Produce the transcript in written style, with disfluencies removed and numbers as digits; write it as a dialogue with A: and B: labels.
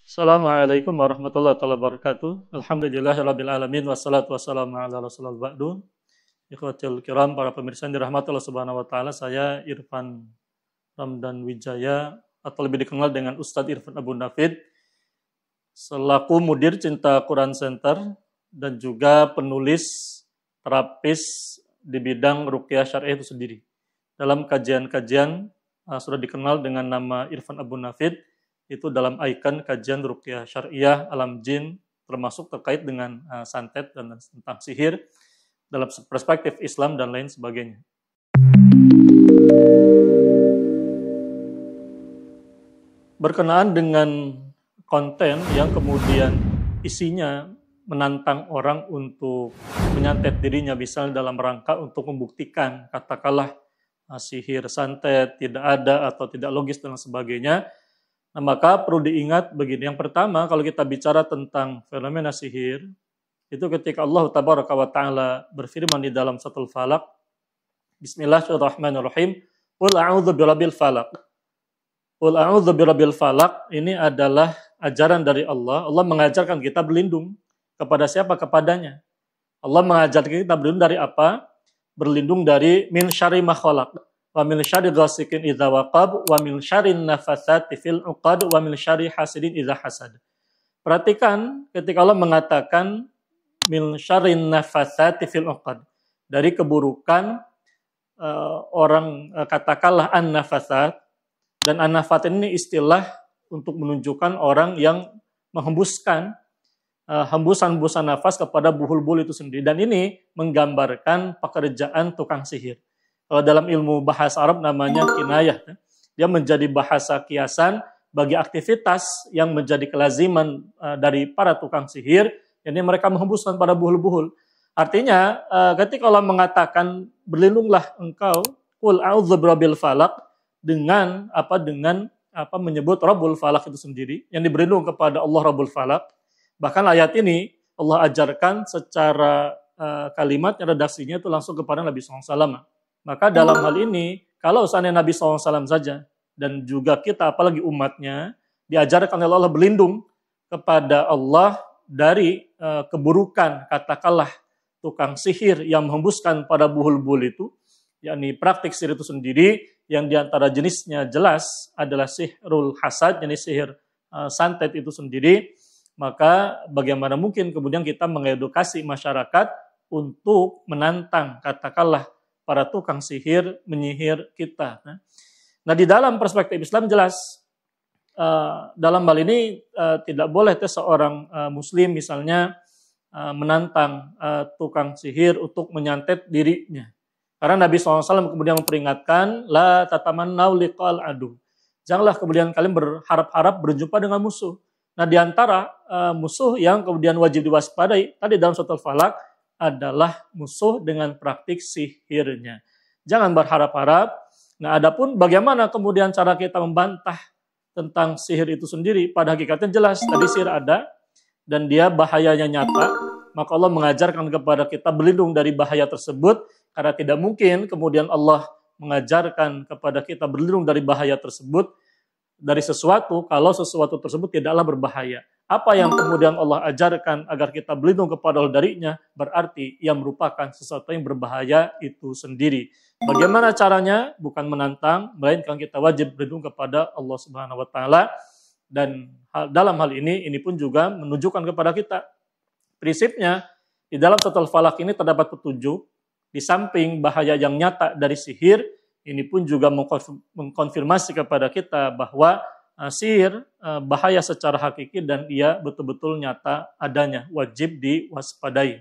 A: Assalamualaikum warahmatullahi wabarakatuh. Alhamdulillahirabbil alamin wassalatu wassalamu ala rasulil ba'du. Ikhwatul kiram, para pemirsa yang dirahmati Allah Subhanahu wa taala, saya Irfan Ramdan Wijaya atau lebih dikenal dengan Ustadz Irfan Abu Nafid, selaku Mudir Cinta Quran Center dan juga penulis terapis di bidang ruqyah syar'i itu sendiri. Dalam kajian-kajian sudah dikenal dengan nama Irfan Abu Nafid, itu dalam ikon kajian ruqyah syariah, alam jin, termasuk terkait dengan santet dan tentang sihir dalam perspektif Islam dan lain sebagainya. Berkenaan dengan konten yang kemudian isinya menantang orang untuk menyantet dirinya, misalnya dalam rangka untuk membuktikan katakanlah sihir santet tidak ada atau tidak logis dan sebagainya. Nah, maka perlu diingat begini. Yang pertama, kalau kita bicara tentang fenomena sihir, itu ketika Allah Tabaraka wa Ta'ala berfirman di dalam Suratul Falaq, Bismillahirrahmanirrahim, Qul a'udzu birabbil falaq. Qul a'udzu birabbil falaq, ini adalah ajaran dari Allah. Allah mengajarkan kita berlindung kepada siapa? Kepadanya. Allah mengajarkan kita berlindung dari apa? Berlindung dari min syarri ma khalaq. Wa min syarri ghasikin idza waqab wa min syarrin nafatsati fil 'uqad wa min syarri hasidin idza hasad. Perhatikan ketika Allah mengatakan min syarrin nafatsati fil 'uqad, dari keburukan orang katakanlah an-nafatsat, dan an-nafatsat ini istilah untuk menunjukkan orang yang menghembuskan hembusan-hembusan nafas kepada buhul-buhul itu sendiri, dan ini menggambarkan pekerjaan tukang sihir. Kalau dalam ilmu bahasa Arab namanya kinayah. Dia menjadi bahasa kiasan bagi aktivitas yang menjadi kelaziman dari para tukang sihir. Ini mereka menghembuskan pada buhul-buhul. Artinya ketika Allah mengatakan berlindunglah engkau, qul a'udzu birabbil falaq, dengan menyebut Rabbul Falaq itu sendiri, yang berlindung kepada Allah Rabbul Falaq. Bahkan ayat ini Allah ajarkan secara kalimatnya, redaksinya itu langsung kepada Nabi SAW. Maka dalam hal ini, kalau seandainya Nabi SAW saja, dan juga kita, apalagi umatnya, diajarkan oleh Allah berlindung kepada Allah dari keburukan, katakanlah tukang sihir yang menghembuskan pada buhul-buhul itu, yakni praktik sihir itu sendiri, yang diantara jenisnya jelas adalah sihrul hasad, yakni sihir santet itu sendiri. Maka bagaimana mungkin kemudian kita mengedukasi masyarakat untuk menantang, katakanlah, para tukang sihir menyihir kita. Nah, di dalam perspektif Islam jelas, dalam hal ini tidak boleh seorang muslim misalnya menantang tukang sihir untuk menyantet dirinya. Karena Nabi SAW kemudian memperingatkan, la tatamannau liqal adu. Janganlah kemudian kalian berharap-harap berjumpa dengan musuh. Nah, di antara musuh yang kemudian wajib diwaspadai tadi dalam Suratul Falaq adalah musuh dengan praktik sihirnya. Jangan berharap-harap. Nah, adapun bagaimana kemudian cara kita membantah tentang sihir itu sendiri, pada hakikatnya jelas, tadi sihir ada, dan dia bahayanya nyata, maka Allah mengajarkan kepada kita berlindung dari bahaya tersebut, karena tidak mungkin kemudian Allah mengajarkan kepada kita berlindung dari bahaya tersebut, dari sesuatu, kalau sesuatu tersebut tidaklah berbahaya. Apa yang kemudian Allah ajarkan agar kita berlindung kepada Allah darinya, berarti ia merupakan sesuatu yang berbahaya itu sendiri. Bagaimana caranya? Bukan menantang, melainkan kita wajib berlindung kepada Allah Subhanahu wa Ta'ala. Dan dalam hal ini pun juga menunjukkan kepada kita prinsipnya di dalam Suratul Falaq ini terdapat petunjuk. Di samping bahaya yang nyata dari sihir, ini pun juga mengkonfirmasi kepada kita bahwa sihir bahaya secara hakiki dan ia betul-betul nyata adanya, wajib diwaspadai.